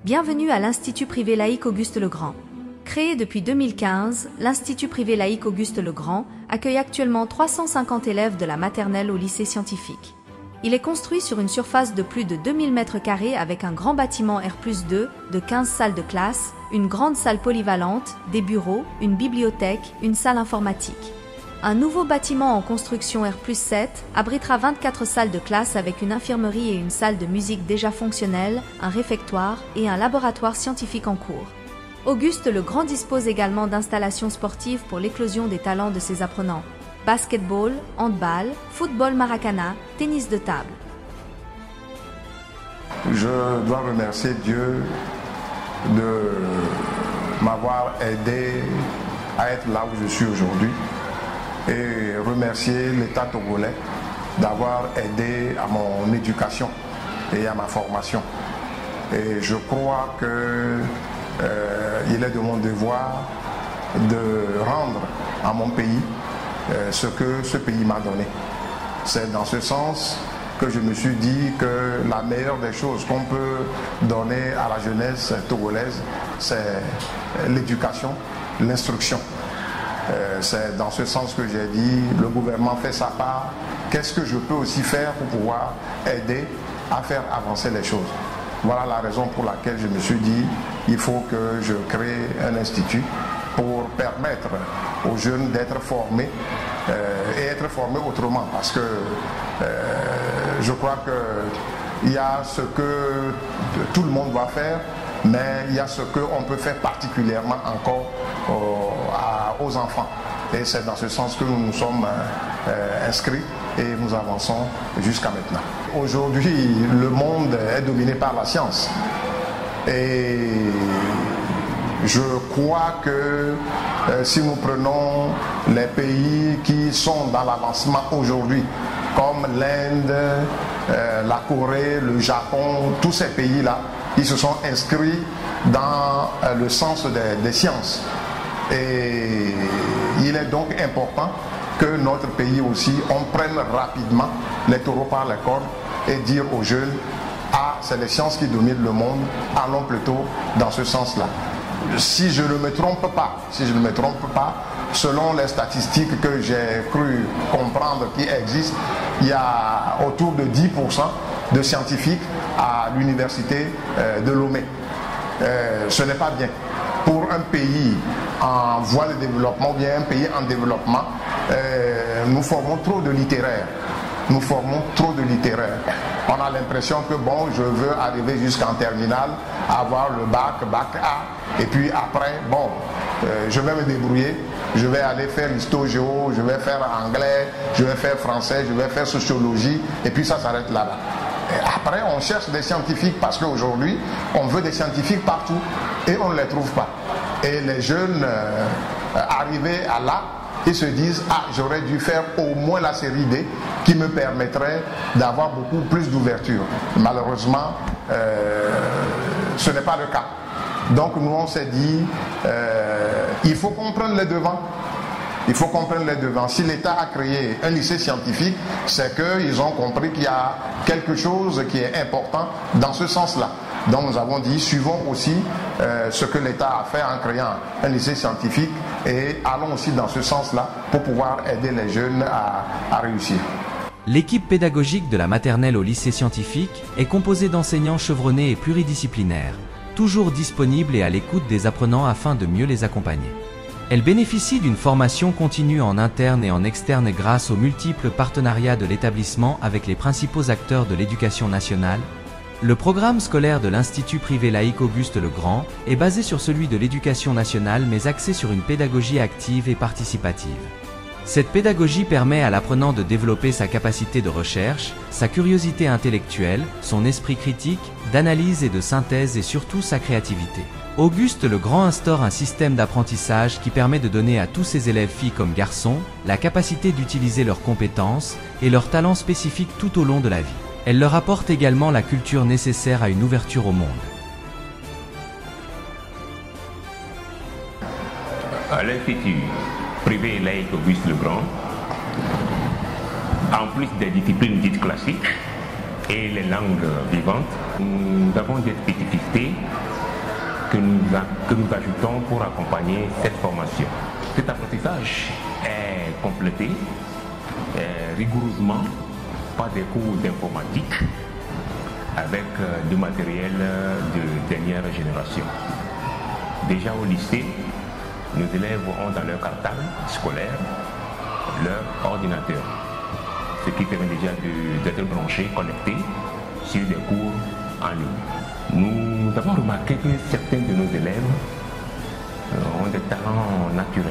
Bienvenue à l'Institut privé laïque Auguste-le-Grand. Créé depuis 2015, l'Institut privé laïque Auguste-le-Grand accueille actuellement 350 élèves de la maternelle au lycée scientifique. Il est construit sur une surface de plus de 2000 m² avec un grand bâtiment R+2 de 15 salles de classe, une grande salle polyvalente, des bureaux, une bibliothèque, une salle informatique. Un nouveau bâtiment en construction R+7 abritera 24 salles de classe avec une infirmerie et une salle de musique déjà fonctionnelle, un réfectoire et un laboratoire scientifique en cours. Auguste-le-Grand dispose également d'installations sportives pour l'éclosion des talents de ses apprenants. Basketball, handball, football maracana, tennis de table. Je dois remercier Dieu de m'avoir aidé à être là où je suis aujourd'hui et remercier l'État togolais d'avoir aidé à mon éducation et à ma formation. Et je crois que il est de mon devoir de rendre à mon pays ce que ce pays m'a donné. C'est dans ce sens que je me suis dit que la meilleure des choses qu'on peut donner à la jeunesse togolaise, c'est l'éducation, l'instruction. C'est dans ce sens que j'ai dit, le gouvernement fait sa part, qu'est-ce que je peux aussi faire pour pouvoir aider à faire avancer les choses. Voilà la raison pour laquelle je me suis dit, il faut que je crée un institut pour permettre aux jeunes d'être formés et être formés autrement, parce que je crois qu'il y a ce que tout le monde doit faire, mais il y a ce qu'on peut faire particulièrement encore aux enfants. Et c'est dans ce sens que nous nous sommes inscrits et nous avançons jusqu'à maintenant. Aujourd'hui, le monde est dominé par la science. Et je crois que si nous prenons les pays qui sont dans l'avancement aujourd'hui, comme l'Inde, la Corée, le Japon, tous ces pays-là, ils se sont inscrits dans le sens des sciences. Et il est donc important que notre pays aussi, on prenne rapidement les taureaux par les cornes et dire aux jeunes, ah, c'est les sciences qui dominent le monde, allons plutôt dans ce sens-là. Si je ne me trompe pas, selon les statistiques que j'ai cru comprendre qui existent, il y a autour de 10% de scientifiques à l'université de Lomé. Ce n'est pas bien. Pour un pays en voie de développement, ou bien un pays en développement, nous formons trop de littéraires. On a l'impression que bon, je veux arriver jusqu'en terminale, avoir le bac A, et puis après, bon, je vais me débrouiller, je vais aller faire histo-géo, je vais faire anglais, je vais faire français, je vais faire sociologie, et puis ça s'arrête là-bas. Et après, on cherche des scientifiques parce qu'aujourd'hui, on veut des scientifiques partout et on ne les trouve pas. Et les jeunes arrivés à là, ils se disent, ah, j'aurais dû faire au moins la série D qui me permettrait d'avoir beaucoup plus d'ouverture. Malheureusement, ce n'est pas le cas. Donc nous, on s'est dit, il faut qu'on prenne les devants. Si l'État a créé un lycée scientifique, c'est qu'ils ont compris qu'il y a quelque chose qui est important dans ce sens-là. Donc nous avons dit, suivons aussi ce que l'État a fait en créant un lycée scientifique et allons aussi dans ce sens-là pour pouvoir aider les jeunes à réussir. L'équipe pédagogique de la maternelle au lycée scientifique est composée d'enseignants chevronnés et pluridisciplinaires, toujours disponibles et à l'écoute des apprenants afin de mieux les accompagner. Elle bénéficie d'une formation continue en interne et en externe grâce aux multiples partenariats de l'établissement avec les principaux acteurs de l'éducation nationale. Le programme scolaire de l'Institut privé laïque Auguste-le-Grand est basé sur celui de l'éducation nationale mais axé sur une pédagogie active et participative. Cette pédagogie permet à l'apprenant de développer sa capacité de recherche, sa curiosité intellectuelle, son esprit critique, d'analyse et de synthèse et surtout sa créativité. Auguste-le-Grand instaure un système d'apprentissage qui permet de donner à tous ses élèves filles comme garçons la capacité d'utiliser leurs compétences et leurs talents spécifiques tout au long de la vie. Elle leur apporte également la culture nécessaire à une ouverture au monde. À l'Institut privé laïque Auguste-le-Grand, en plus des disciplines dites classiques et les langues vivantes, nous avons des spécificités que nous ajoutons pour accompagner cette formation. Cet apprentissage est complété rigoureusement par des cours d'informatique avec du matériel de dernière génération. Déjà au lycée, nos élèves ont dans leur cartable scolaire leur ordinateur, ce qui permet déjà d'être branchés, connectés sur des cours en ligne. Nous avons remarqué que certains de nos élèves ont des talents naturels.